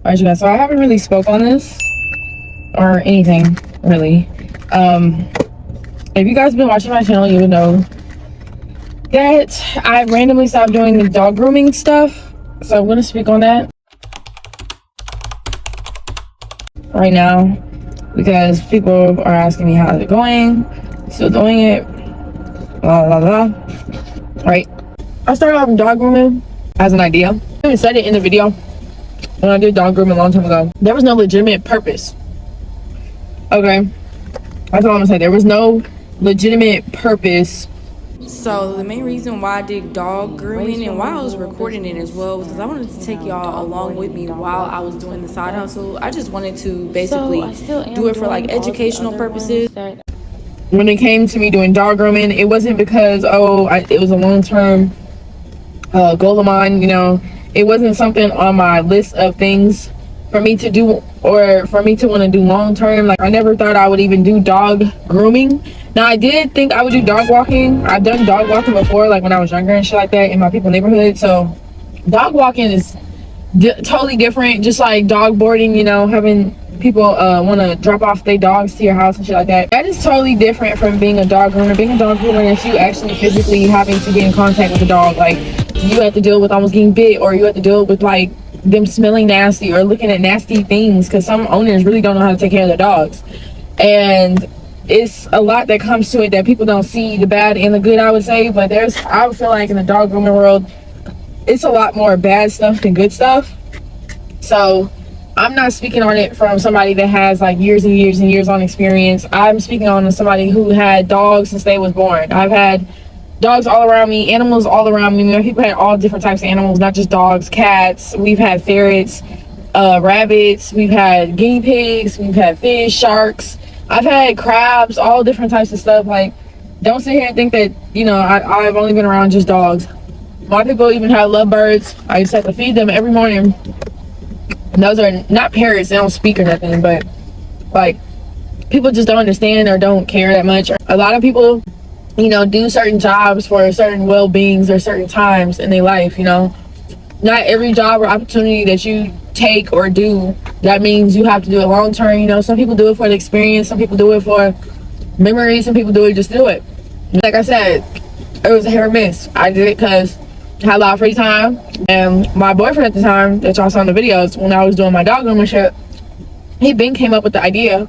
Alright, you guys, so I haven't really spoke on this or anything really. If you guys have been watching my channel, you would know that I randomly stopped doing the dog grooming stuff, so I'm going to speak on that right now because people are asking me how's it going. Still doing it, blah blah blah. Right, I started off dog grooming as an idea. I even said it in the video when I did dog grooming a long time ago. There was no legitimate purpose. Okay, that's all I'm gonna say. There was no legitimate purpose. So the main reason why I did dog grooming and why I was recording it as well was because I wanted to take y'all along with me while I was doing the side hustle. I just wanted to basically do it for like educational purposes. When it came to me doing dog grooming, it wasn't because it was a long-term goal of mine, you know. It wasn't something on my list of things for me to do or for me to want to do long-term. Like, I never thought I would even do dog grooming. Now, I did think I would do dog walking. I've done dog walking before, like when I was younger and shit like that in my people's neighborhood. So dog walking is totally different, just like dog boarding, you know, having people want to drop off their dogs to your house and shit like that. That is totally different from being a dog groomer. Being a dog groomer is you actually physically having to get in contact with the dog. Like, you have to deal with almost getting bit, or you have to deal with like them smelling nasty or looking at nasty things, because some owners really don't know how to take care of their dogs. And it's a lot that comes to it that people don't see, the bad and the good, I would say. But I would feel like in the dog grooming world, it's a lot more bad stuff than good stuff. So I'm not speaking on it from somebody that has like years and years and years on experience. I'm speaking on somebody who had dogs since they was born. I've had dogs all around me, animals all around me. You know, people had all different types of animals, not just dogs, cats. We've had ferrets, rabbits. We've had guinea pigs. We've had fish, sharks. I've had crabs, all different types of stuff. Like, don't sit here and think that, you know, I've only been around just dogs. My people even have lovebirds. I used to have to feed them every morning. And those are not parrots. They don't speak or nothing, but like, people just don't understand or don't care that much. A lot of people, you know, do certain jobs for certain well-beings or certain times in their life, you know. Not every job or opportunity that you take or do, that means you have to do it long term. You know, some people do it for the experience, some people do it for memories, some people do it just to do it. Like I said, it was a hit or miss. I did it because I had a lot of free time, and my boyfriend at the time that y'all saw in the videos when I was doing my dog grooming shit, he came up with the idea.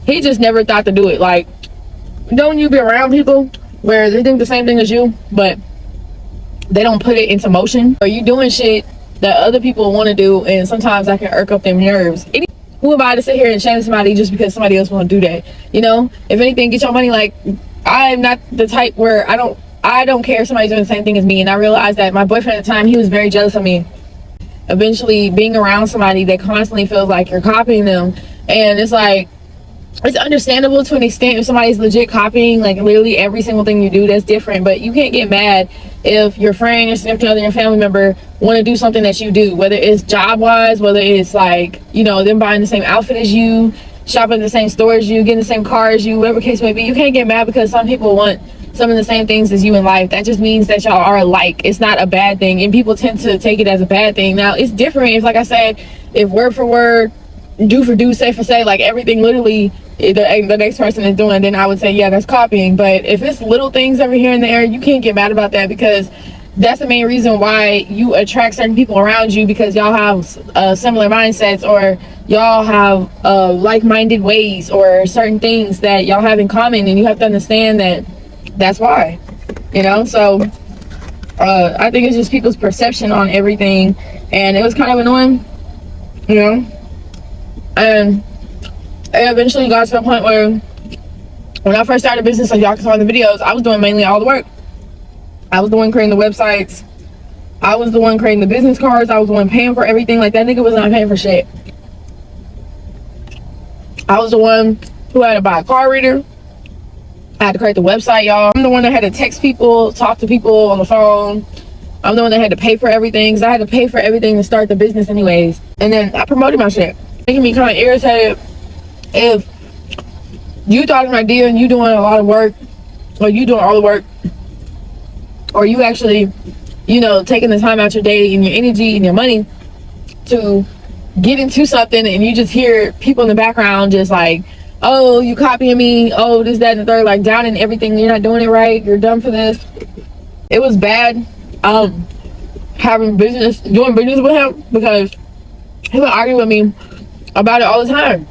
He just never thought to do it. Like, don't you be around people where they think the same thing as you, but they don't put it into motion? Or you doing shit that other people want to do, and sometimes that can irk up their nerves. Who am I to sit here and shame somebody just because somebody else want to do that? You know, if anything, get your money. Like, I'm not the type where I don't care if somebody's doing the same thing as me. And I realized that my boyfriend at the time, he was very jealous of me. Eventually, being around somebody that constantly feels like you're copying them, and it's like, it's understandable to an extent if somebody's legit copying like literally every single thing you do. That's different. But you can't get mad if your friend, your significant other, your family member want to do something that you do, whether it's job wise, whether it's like, you know, them buying the same outfit as you, shopping at the same store as you, getting the same car as you, whatever case may be. You can't get mad because some people want some of the same things as you in life. That just means that y'all are alike. It's not a bad thing, and people tend to take it as a bad thing. Now, it's different if, like I said, if word for word, do for do, say for say, like everything literally the next person is doing, then I would say, yeah, that's copying. But if it's little things over here and there, you can't get mad about that, because that's the main reason why you attract certain people around you, because y'all have similar mindsets, or y'all have like-minded ways, or certain things that y'all have in common, and you have to understand that that's why, you know. So I think it's just people's perception on everything, and it was kind of annoying, you know. And it eventually got to a point where when I first started business, like y'all saw in the videos, I was doing mainly all the work. I was the one creating the websites. I was the one creating the business cards. I was the one paying for everything. Like, that nigga was not paying for shit. I was the one who had to buy a card reader. I had to create the website, y'all. I'm the one that had to text people, talk to people on the phone. I'm the one that had to pay for everything, because I had to pay for everything to start the business anyways. And then I promoted my shit. Making me kind of irritated if you talking to my deal and you doing a lot of work, or you doing all the work, or you actually you know, taking the time out your day and your energy and your money to get into something, and you just hear people in the background just like, oh, you copying me, oh, this, that, and the third, like downing everything, you're not doing it right, you're done for this. It was bad doing business with him, because he would argue with me about it all the time.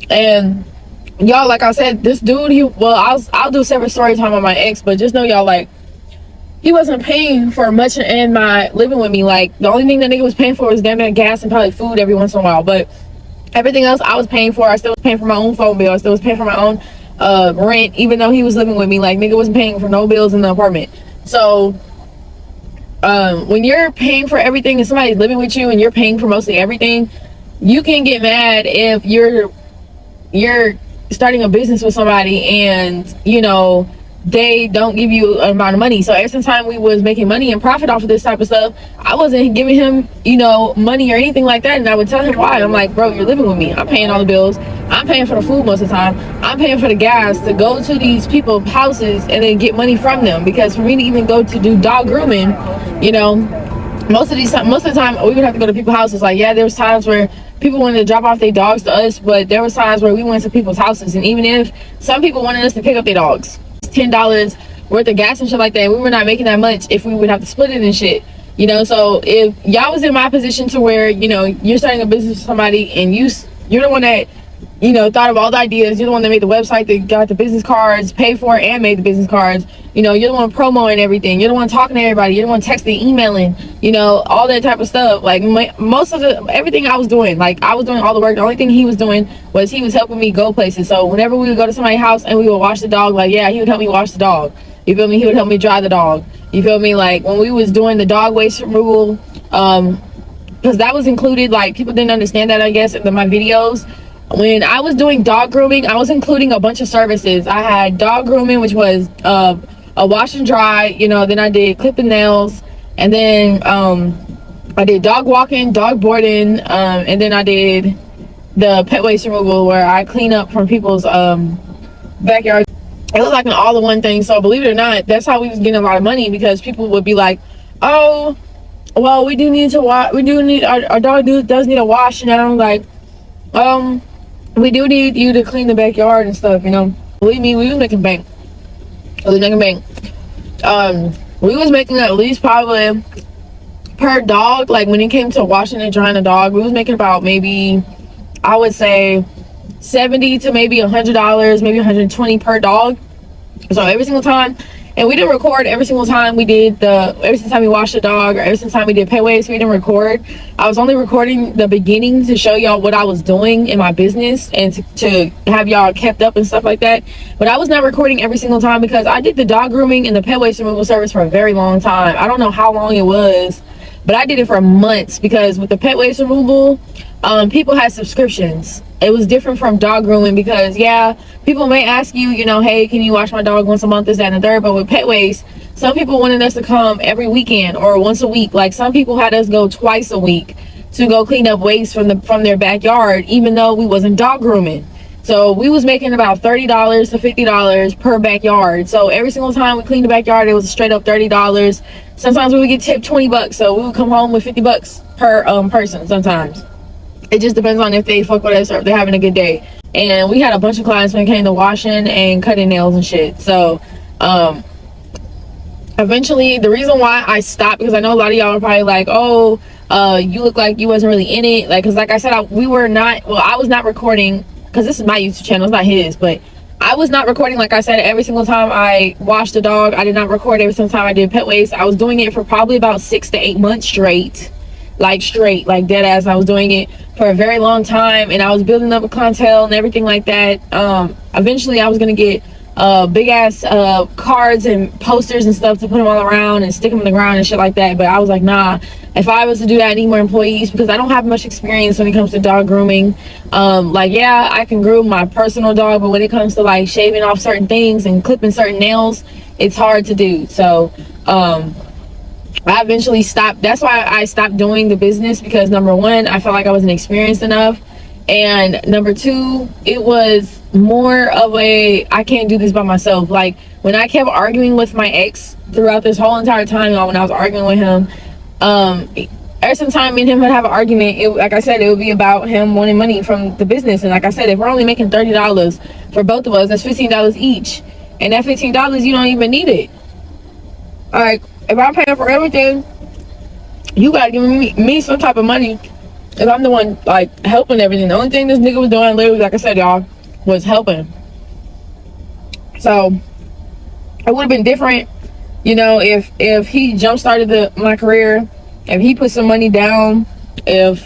And y'all, like I said, this dude, I'll do separate story time on my ex, but just know y'all, like, he wasn't paying for much in my living with me. Like, the only thing that nigga was paying for was damn near gas and probably food every once in a while. But everything else I was paying for. I still was paying for my own phone bill. I still was paying for my own rent, even though he was living with me. Like, nigga wasn't paying for no bills in the apartment. So, when you're paying for everything and somebody's living with you and you're paying for mostly everything, you can get mad if you're starting a business with somebody and, you know, they don't give you an amount of money. So every since time we was making money and profit off of this type of stuff, I wasn't giving him, you know, money or anything like that. And I would tell him why. I'm like, bro, you're living with me. I'm paying all the bills. I'm paying for the food most of the time. I'm paying for the gas to go to these people's houses and then get money from them. Because for me to even go to do dog grooming, you know, most of the time we would have to go to people's houses. Like, yeah, there was times where people wanted to drop off their dogs to us, but there was times where we went to people's houses, and even if some people wanted us to pick up their dogs, $10 worth of gas and shit like that, we were not making that much if we would have to split it and shit, you know. So if y'all was in my position to where, you know, you're starting a business with somebody and you're the one that, you know, thought of all the ideas, you're the one that made the website, that got the business cards, paid for it and made the business cards, you know, you're the one promoting everything, you're the one talking to everybody, you're the one texting, emailing, you know, all that type of stuff. Like, most of everything I was doing, like, I was doing all the work. The only thing he was doing was he was helping me go places. So whenever we would go to somebody's house and we would wash the dog, like, yeah, he would help me wash the dog, you feel me? He would help me dry the dog, you feel me? Like, when we was doing the dog waste removal, because that was included, like, people didn't understand that, I guess, in my videos. When I was doing dog grooming, I was including a bunch of services. I had dog grooming, which was a wash and dry, you know, then I did clipping nails, and then I did dog walking, dog boarding, and then I did the pet waste removal, where I clean up from people's backyard. It was like an all-in-one thing. So believe it or not, that's how we was getting a lot of money, because people would be like, oh, well, we do need to wash, we do need, our dog does need a wash, you know, like, we do need you to clean the backyard and stuff, you know. Believe me, we was making bank. We was making at least probably per dog, like when it came to washing and drying a dog, we was making about, maybe, I would say $70 to maybe $100, maybe $120 per dog. So every single time. And we didn't record every single time we did every single time we washed the dog, or every single time we did pet waste, we didn't record. I was only recording the beginning to show y'all what I was doing in my business and to have y'all kept up and stuff like that. But I was not recording every single time, because I did the dog grooming and the pet waste removal service for a very long time. I don't know how long it was, but I did it for months, because with the pet waste removal, people had subscriptions. It was different from dog grooming, because yeah, people may ask you, you know, hey, can you wash my dog once a month, this, that, and the third. But with pet waste, some people wanted us to come every weekend or once a week. Like, some people had us go twice a week to go clean up waste from their backyard, even though we wasn't dog grooming. So we was making about $30 to $50 per backyard. So every single time we cleaned the backyard, it was straight up $30. Sometimes we would get tipped $20, so we would come home with $50 per person. Sometimes it just depends on if they fuck with us or if they're having a good day. And we had a bunch of clients when it came to washing and cutting nails and shit. So eventually, the reason why I stopped, because I know a lot of y'all are probably like, oh, you look like you wasn't really in it. Like, because like I said, I was not recording, because this is my YouTube channel, it's not his, but I was not recording, like I said, every single time I washed the dog. I did not record every single time I did pet waste. I was doing it for probably about 6 to 8 months straight, like dead ass. I was doing it for a very long time, and I was building up a clientele and everything like that. Eventually I was gonna get big ass cards and posters and stuff to put them all around and stick them in the ground and shit like that. But I was like, nah, if I was to do that, I need more employees, because I don't have much experience when it comes to dog grooming. Like, yeah, I can groom my personal dog, but when it comes to like shaving off certain things and clipping certain nails, it's hard to do. So I eventually stopped. That's why I stopped doing the business, because number one, I felt like I wasn't experienced enough, and number two, it was more of a, I can't do this by myself. Like, when I kept arguing with my ex throughout this whole entire time, y'all, when I was arguing with him, every single time me and him would have an argument, like I said, it would be about him wanting money from the business. And like I said, if we're only making $30 for both of us, that's $15 each. And that $15, you don't even need it. Like, if I'm paying for everything, you gotta give me some type of money if I'm the one, like, helping everything. The only thing this nigga was doing, literally, like I said, y'all, was helping. So, it would have been different, you know, if he jump-started my career, if he put some money down, if,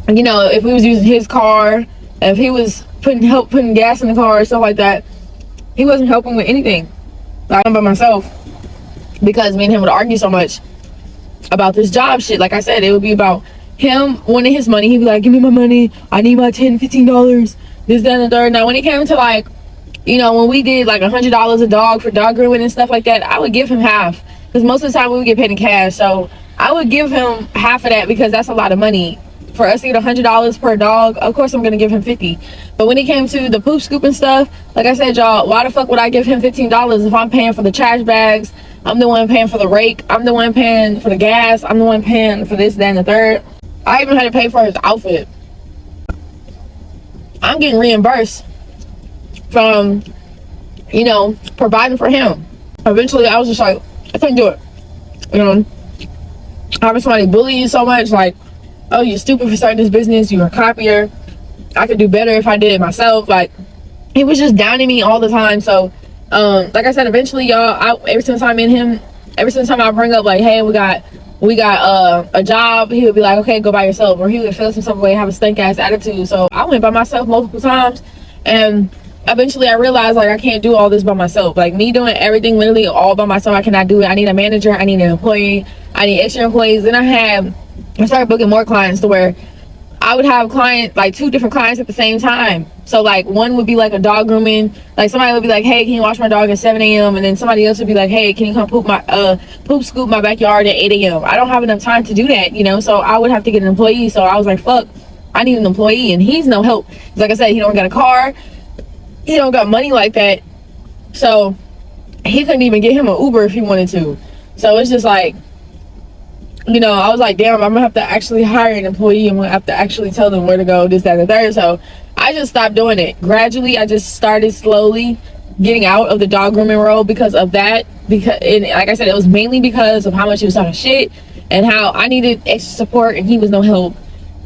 you know, if we was using his car, if he was putting gas in the car, stuff like that. He wasn't helping with anything. I'm by myself, because me and him would argue so much about this job shit. Like I said, it would be about him wanting his money. He'd be like, give me my money, I need my $10-15, this, that, and the third. Now when it came to, like, you know, when we did like $100 a dog for dog grooming and stuff like that, I would give him half, because most of the time we would get paid in cash. So I would give him half of that, because that's a lot of money. For us to get $100 per dog, of course I'm gonna give him 50. But when it came to the poop scoop and stuff, like I said, y'all, why the fuck would I give him $15 if I'm paying for the trash bags? I'm the one paying for the rake. I'm the one paying for the gas. I'm the one paying for this, that, and the third. I even had to pay for his outfit. I'm getting reimbursed from, you know, providing for him. Eventually, I was just like, I couldn't do it. You know, having somebody bully you so much, like, oh, you're stupid for starting this business, you're a copier, I could do better if I did it myself. Like, he was just downing me all the time. So like I said, eventually, y'all, every single time I bring up, like, hey, we got a job, he would be like, okay, go by yourself. Or he would feel some type of way, have a stank ass attitude. So I went by myself multiple times, and eventually I realized, like, I can't do all this by myself. Like, me doing everything literally all by myself, I cannot do it. I need a manager, I need an employee, I need extra employees. Then I started booking more clients, to where I would have like 2 different clients at the same time. So like, one would be like a dog grooming, like somebody would be like, hey, can you wash my dog at 7 a.m. and then somebody else would be like, hey, can you come poop scoop my backyard at 8 a.m. I don't have enough time to do that, you know. So I would have to get an employee. So I was like, fuck, I need an employee, and he's no help. Like I said, he don't got a car, he don't got money like that, so he couldn't even get him an Uber if he wanted to. So it's just like, you know, I was like, damn, I'm gonna have to actually hire an employee. I'm gonna have to actually tell them where to go, this, that, and the third. So I just stopped doing it. Gradually, I just started slowly getting out of the dog grooming role because of that. And like I said, it was mainly because of how much he was talking shit and how I needed extra support and he was no help.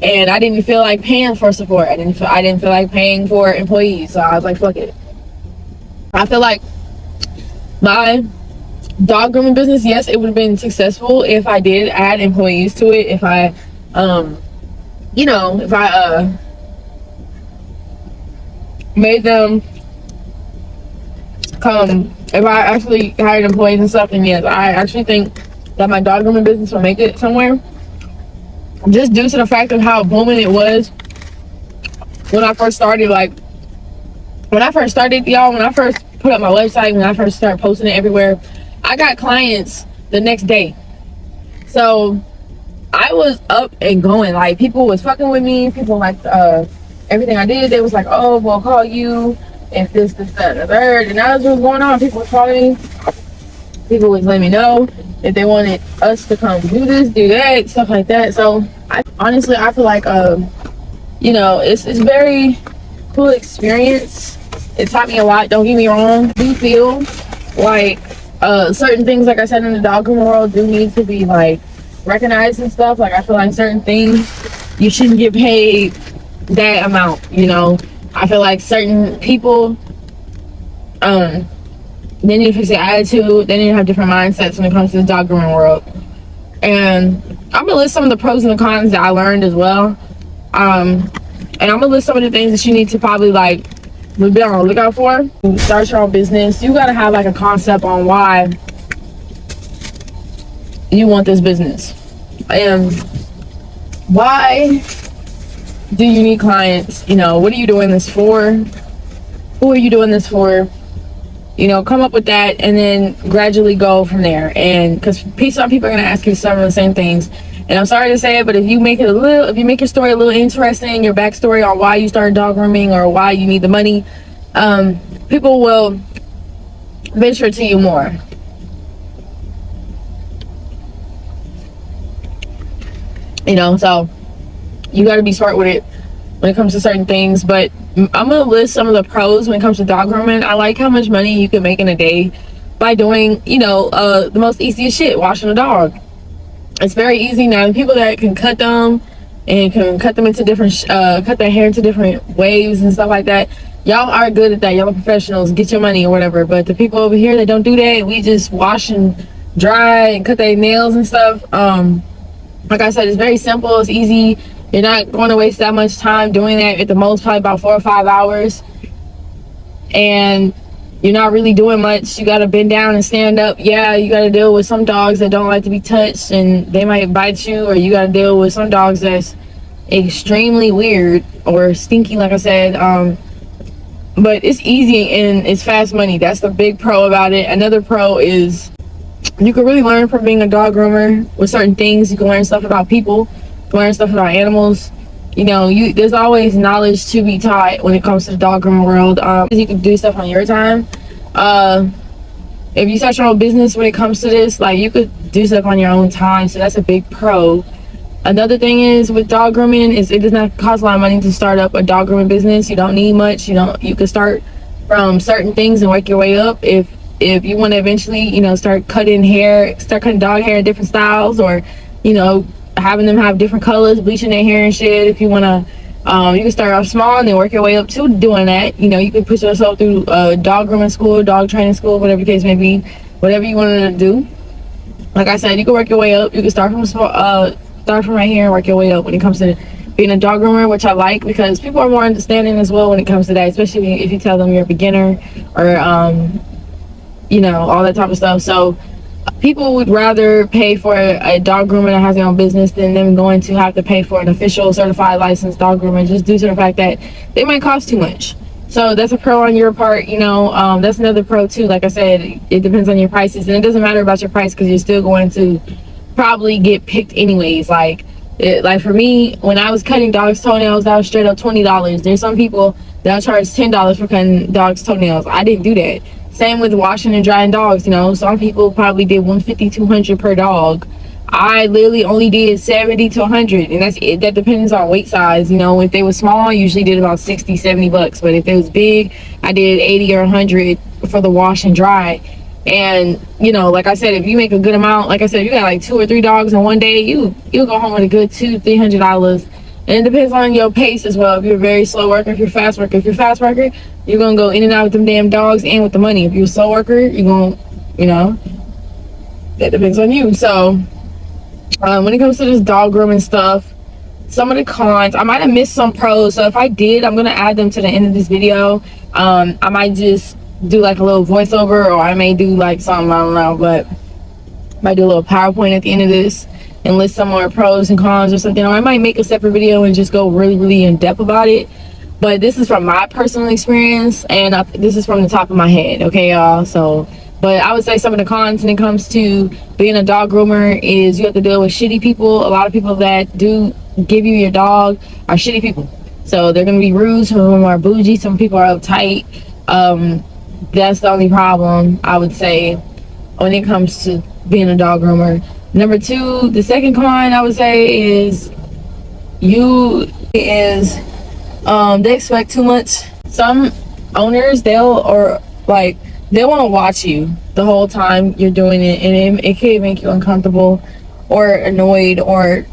And I didn't feel like paying for support. I didn't feel like paying for employees. So I was like, fuck it. I feel like my dog grooming business, yes, it would have been successful if I did add employees to it. If I you know, if I made them come, if I actually hired employees and stuff, then yes, I actually think that my dog grooming business will make it somewhere, just due to the fact of how booming it was when I first started. Like, when I first started, y'all, when I first put up my website, when I first started posting it everywhere, I got clients the next day. So I was up and going. Like, people was fucking with me. People liked everything I did. They was like, oh, we'll call you if this, that, and the third. And that was what was going on. People was calling me. People was letting me know if they wanted us to come do this, do that, stuff like that. So honestly, I feel like you know, it's very cool experience. It taught me a lot, don't get me wrong. I do feel like certain things, like I said, in the dog grooming world do need to be like recognized and stuff. Like, I feel like certain things you shouldn't get paid that amount, you know. I feel like certain people they need to fix their attitude. They need to have different mindsets when it comes to the dog grooming world. And I'm gonna list some of the pros and the cons that I learned as well. And I'm gonna list some of the things that you need to probably like be on the lookout for. Start your own business. You gotta have like a concept on why you want this business, and why do you need clients. You know, what are you doing this for? Who are you doing this for? You know, come up with that and then gradually go from there. And because some people are gonna ask you some of the same things, and I'm sorry to say it, but if you make your story a little interesting, your backstory on why you started dog grooming or why you need the money, people will venture to you more. You know, so you got to be smart with it when it comes to certain things. But I'm gonna list some of the pros when it comes to dog grooming. I like how much money you can make in a day by doing, you know, the most easiest shit, washing a dog. It's very easy. Now the people that can cut them and can cut them into different cut their hair into different waves and stuff like that, y'all are good at that. Y'all are professionals, get your money or whatever. But the people over here that don't do that, we just wash and dry and cut their nails and stuff. Like I said, it's very simple, it's easy. You're not going to waste that much time doing that. At the most, probably about 4 or 5 hours, and you're not really doing much. You got to bend down and stand up. Yeah, you got to deal with some dogs that don't like to be touched and they might bite you, or you got to deal with some dogs that's extremely weird or stinky, like I said. But it's easy and it's fast money. That's the big pro about it. Another pro is you can really learn from being a dog groomer with certain things. You can learn stuff about people, you can learn stuff about animals. You know, there's always knowledge to be taught when it comes to the dog grooming world. You can do stuff on your time. If you start your own business when it comes to this, like, you could do stuff on your own time, so that's a big pro. Another thing is with dog grooming is it does not cost a lot of money to start up a dog grooming business. You don't need much. You can start from certain things and work your way up. If you want to eventually, you know, start cutting dog hair in different styles, or, you know, having them have different colors, bleaching their hair and shit. If you want to, you can start off small and then work your way up to doing that. You know, you can put yourself through dog grooming school, dog training school, whatever the case may be, whatever you want to do. Like I said, you can work your way up. You can start from right here and work your way up when it comes to being a dog groomer, which I like, because people are more understanding as well when it comes to that, especially if you tell them you're a beginner, or you know, all that type of stuff. So people would rather pay for a dog groomer that has their own business than them going to have to pay for an official certified licensed dog groomer, just due to the fact that they might cost too much. So that's a pro on your part. You know, that's another pro too. Like I said, it depends on your prices, and it doesn't matter about your price because you're still going to probably get picked anyways. Like for me, when I was cutting dogs' toenails, that was straight up $20. There's some people that'll charge $10 for cutting dogs' toenails. I didn't do that. Same with washing and drying dogs. You know, some people probably did $150, $200 per dog. I literally only did $70 to $100, and that's it. That depends on weight size. You know, if they were small, I usually did about $60, $70. But if it was big, I did $80 or $100 for the wash and dry. And, you know, like I said, if you make a good amount, like I said, if you got like 2 or 3 dogs in one day, you'll go home with a good $200-$300. And it depends on your pace as well. If you're a very slow worker, if you're a fast worker. If you're a fast worker, you're gonna go in and out with them damn dogs and with the money. If you're a slow worker, you're gonna, you know, that depends on you. So when it comes to this dog grooming stuff, some of the cons, I might have missed some pros. So if I did, I'm gonna add them to the end of this video. I might just do like a little voiceover, or I may do like something, I don't know, but I might do a little PowerPoint at the end of this and list some more pros and cons or something, or I might make a separate video and just go really, really in depth about it. But this is from my personal experience, and this is from the top of my head, okay, y'all? So, but I would say some of the cons when it comes to being a dog groomer is you have to deal with shitty people. A lot of people that do give you your dog are shitty people. So they're gonna be rude, some of them are bougie, some people are uptight. That's the only problem, I would say, when it comes to being a dog groomer. Number 2, the second con I would say is they expect too much. Some owners, they want to watch you the whole time you're doing it, and it can make you uncomfortable or annoyed, or,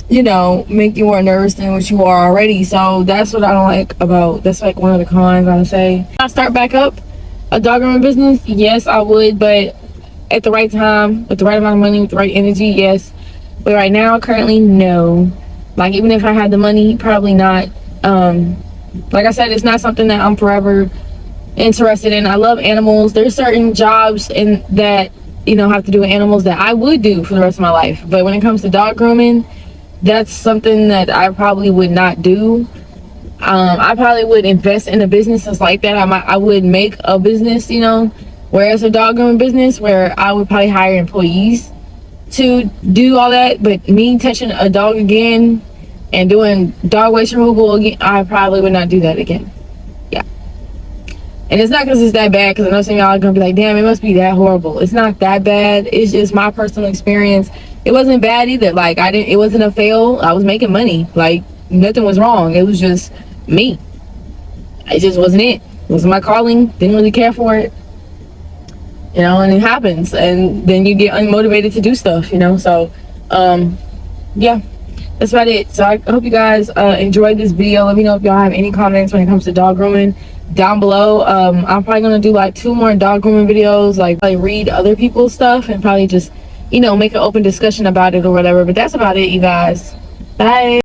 you know, make you more nervous than what you are already. So that's what I don't like about, that's like one of the cons, I would say. If I start back up a dog grooming business, yes, I would, but at the right time, with the right amount of money, with the right energy, yes. But right now, currently, no. Like, even if I had the money, probably not. Like I said, it's not something that I'm forever interested in. I love animals. There's certain jobs that, you know, have to do with animals that I would do for the rest of my life. But when it comes to dog grooming, that's something that I probably would not do. I probably would invest in a business that's like that. I would make a business, you know, whereas a dog grooming business where I would probably hire employees to do all that. But me touching a dog again and doing dog waste removal again, I probably would not do that again. Yeah. And it's not because it's that bad, because I know some of y'all are gonna be like, damn, it must be that horrible. It's not that bad. It's just my personal experience. It wasn't bad either. Like, it wasn't a fail. I was making money. Like, nothing was wrong. It was just me. It just wasn't it. It wasn't my calling. Didn't really care for it. You know, and it happens. And then you get unmotivated to do stuff, you know? So, yeah, that's about it. So I hope you guys enjoyed this video. Let me know if y'all have any comments when it comes to dog grooming down below. I'm probably gonna do like 2 more dog grooming videos, like probably read other people's stuff and probably just, you know, make an open discussion about it or whatever. But that's about it, you guys. Bye.